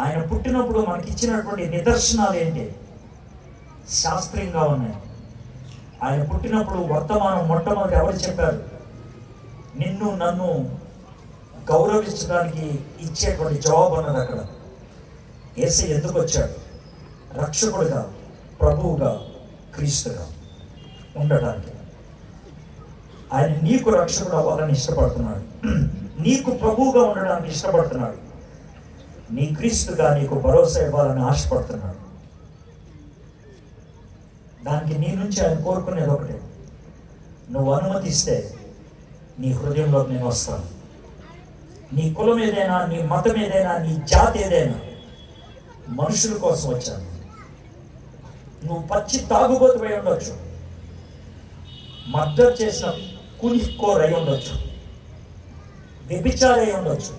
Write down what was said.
ఆయన పుట్టినప్పుడు మనకి ఇచ్చినటువంటి నిదర్శనాలు ఏంటి? శాస్త్రీయంగా ఉన్నాయి. ఆయన పుట్టినప్పుడు వర్తమానం మొట్టమొదటి ఎవరు చెప్పారు? నిన్ను నన్ను గౌరవించడానికి ఇచ్చేటువంటి జవాబు అన్నది అక్కడ. యేసయ్య ఎందుకు వచ్చాడు? రక్షకుడుగా, ప్రభువుగా, క్రీస్తుగా ఉండటానికి. ఆయన నీకు రక్షకుడు అవ్వాలని ఇష్టపడుతున్నాడు, నీకు ప్రభువుగా ఉండడానికి ఇష్టపడుతున్నాడు, నీ క్రీస్తుగా నీకు భరోసా ఇవ్వాలని ఆశపడుతున్నాడు. దానికి నీ నుంచి ఆయన కోరుకునేది ఒకటే, నువ్వు అనుమతిస్తే నీ హృదయంలోకి నేను వస్తాను. నీ కులం ఏదైనా, నీ మతం ఏదైనా, నీ జాతి ఏదైనా, మనుషుల కోసం వచ్చాను. నువ్వు పచ్చి తాగుబోతుపై ఉండొచ్చు, మర్డర్ చేసిన కూలికోర్ అయి ఉండొచ్చు, వ్యభిచారి అయి ఉండొచ్చు,